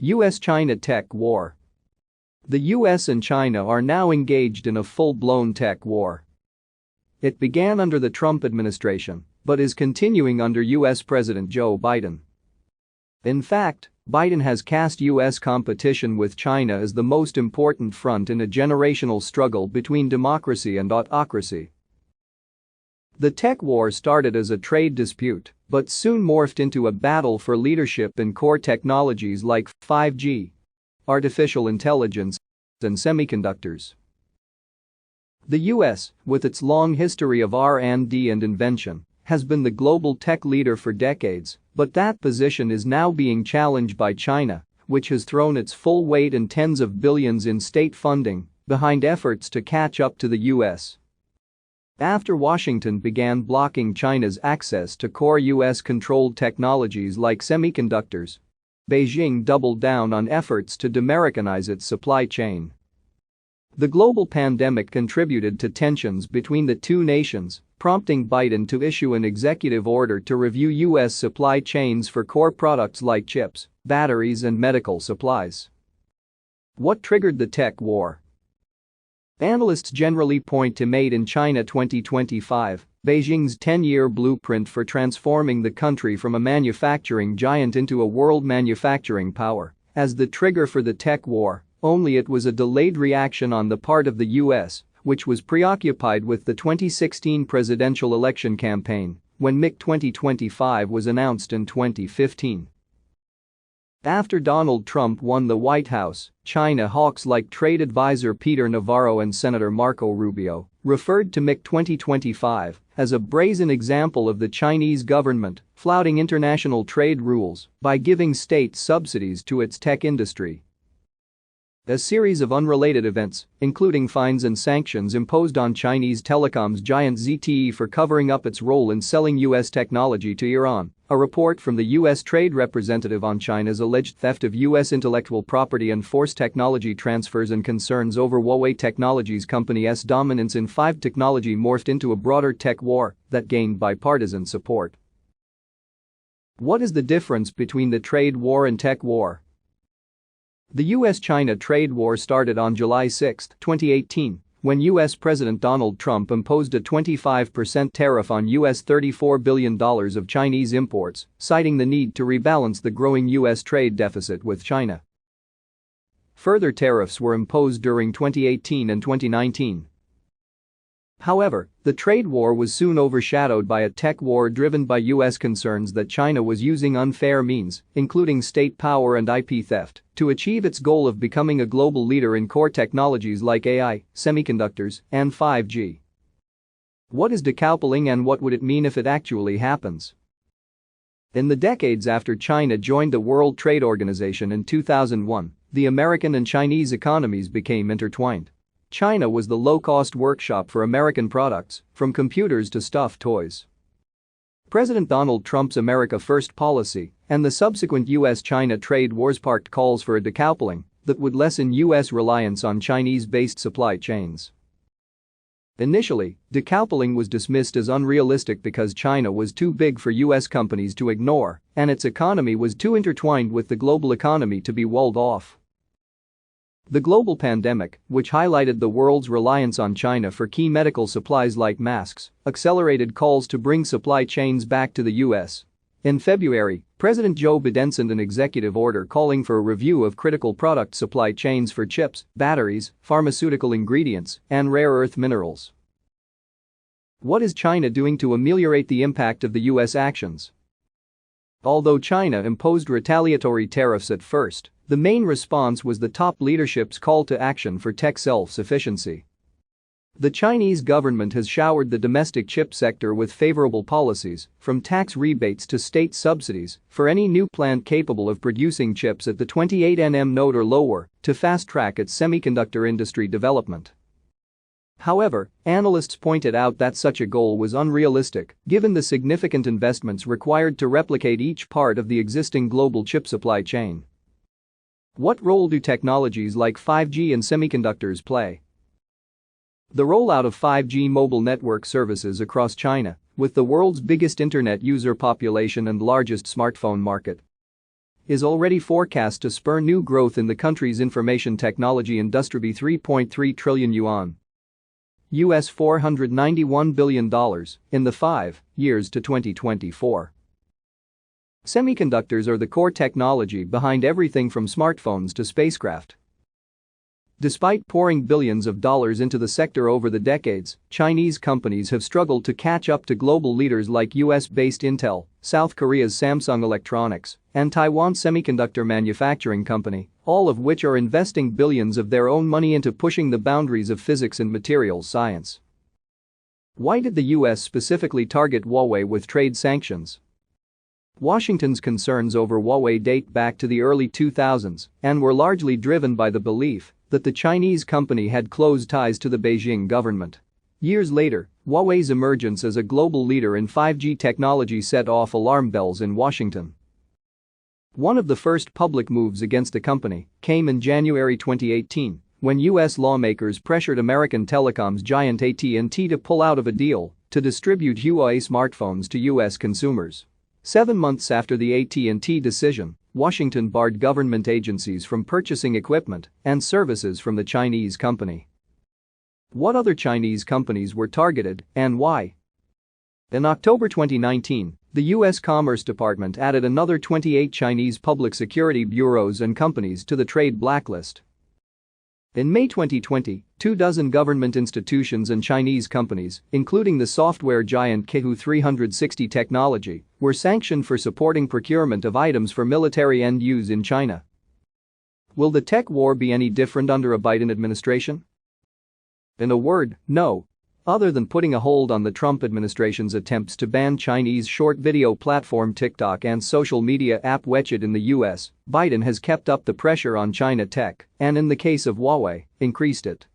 US-China Tech War. The US and China are now engaged in a full-blown tech war. It began under the Trump administration, but is continuing under US President Joe Biden. In fact, Biden has cast US competition with China as the most important front in a generational struggle between democracy and autocracy. The tech war started as a trade dispute, but soon morphed into a battle for leadership in core technologies like 5G, artificial intelligence, and semiconductors. The US, with its long history of R&D and invention, has been the global tech leader for decades, but that position is now being challenged by China, which has thrown its full weight and tens of billions in state funding behind efforts to catch up to the US. After Washington began blocking China's access to core US-controlled technologies like semiconductors, Beijing doubled down on efforts to de-Americanize its supply chain. The global pandemic contributed to tensions between the two nations, prompting Biden to issue an executive order to review US supply chains for core products like chips, batteries, and medical supplies. What triggered the tech war? Analysts generally point to Made in China 2025, Beijing's 10-year blueprint for transforming the country from a manufacturing giant into a world manufacturing power, as the trigger for the tech war, only it was a delayed reaction on the part of the US, which was preoccupied with the 2016 presidential election campaign, when MIC 2025 was announced in 2015. After Donald Trump won the White House, China hawks like trade advisor Peter Navarro and Senator Marco Rubio referred to MIC 2025 as a brazen example of the Chinese government flouting international trade rules by giving state subsidies to its tech industry. A series of unrelated events, including fines and sanctions imposed on Chinese telecoms giant ZTE for covering up its role in selling US technology to Iran, a report from the US Trade Representative on China's alleged theft of US intellectual property and forced technology transfers and concerns over Huawei Technologies Company's dominance in 5G technology morphed into a broader tech war that gained bipartisan support. What is the difference between the trade war and tech war? The US-China trade war started on July 6, 2018, when US President Donald Trump imposed a 25% tariff on US $34 billion of Chinese imports, citing the need to rebalance the growing US trade deficit with China. Further tariffs were imposed during 2018 and 2019. However, the trade war was soon overshadowed by a tech war driven by US concerns that China was using unfair means, including state power and IP theft, to achieve its goal of becoming a global leader in core technologies like AI, semiconductors, and 5G. What is decoupling and what would it mean if it actually happens? In the decades after China joined the World Trade Organization in 2001, the American and Chinese economies became intertwined. China was the low-cost workshop for American products, from computers to stuffed toys. President Donald Trump's America First policy and the subsequent US-China trade wars sparked calls for a decoupling that would lessen US reliance on Chinese-based supply chains. Initially, decoupling was dismissed as unrealistic because China was too big for US companies to ignore and its economy was too intertwined with the global economy to be walled off. The global pandemic, which highlighted the world's reliance on China for key medical supplies like masks, accelerated calls to bring supply chains back to the US. In February, President Joe Biden signed an executive order calling for a review of critical product supply chains for chips, batteries, pharmaceutical ingredients, and rare earth minerals. What is China doing to ameliorate the impact of the US actions? Although China imposed retaliatory tariffs at first, the main response was the top leadership's call to action for tech self-sufficiency. The Chinese government has showered the domestic chip sector with favorable policies, from tax rebates to state subsidies, for any new plant capable of producing chips at the 28 nm node or lower, to fast-track its semiconductor industry development. However, analysts pointed out that such a goal was unrealistic, given the significant investments required to replicate each part of the existing global chip supply chain. What role do technologies like 5G and semiconductors play? The rollout of 5G mobile network services across China, with the world's biggest internet user population and largest smartphone market, is already forecast to spur new growth in the country's information technology industry. $3.3 trillion US $491 billion in the 5 years to 2024. Semiconductors are the core technology behind everything from smartphones to spacecraft. Despite pouring billions of dollars into the sector over the decades, Chinese companies have struggled to catch up to global leaders like US-based Intel, South Korea's Samsung Electronics, and Taiwan's Semiconductor Manufacturing Company, all of which are investing billions of their own money into pushing the boundaries of physics and materials science. Why did the US specifically target Huawei with trade sanctions? Washington's concerns over Huawei date back to the early 2000s and were largely driven by the belief that the Chinese company had close ties to the Beijing government. Years later, Huawei's emergence as a global leader in 5G technology set off alarm bells in Washington. One of the first public moves against the company came in January 2018 when US lawmakers pressured American telecoms giant AT&T to pull out of a deal to distribute Huawei smartphones to US consumers. 7 months after the AT&T decision, Washington barred government agencies from purchasing equipment and services from the Chinese company. What other Chinese companies were targeted and why? In October 2019, the U.S. Commerce Department added another 28 Chinese public security bureaus and companies to the trade blacklist. In May 2020, 24 government institutions and Chinese companies, including the software giant Qihoo 360 Technology, were sanctioned for supporting procurement of items for military end use in China. Will the tech war be any different under a Biden administration? In a word, no. Other than putting a hold on the Trump administration's attempts to ban Chinese short video platform TikTok and social media app WeChat in the US, Biden has kept up the pressure on China tech and, in the case of Huawei, increased it.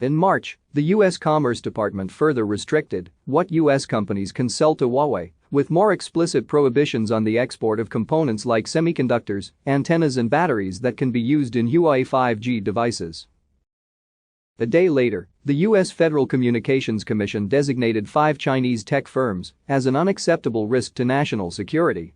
In March, the U.S. Commerce Department further restricted what U.S. companies can sell to Huawei, with more explicit prohibitions on the export of components like semiconductors, antennas and batteries that can be used in Huawei 5G devices. A day later, the U.S. Federal Communications Commission designated 5 Chinese tech firms as an unacceptable risk to national security.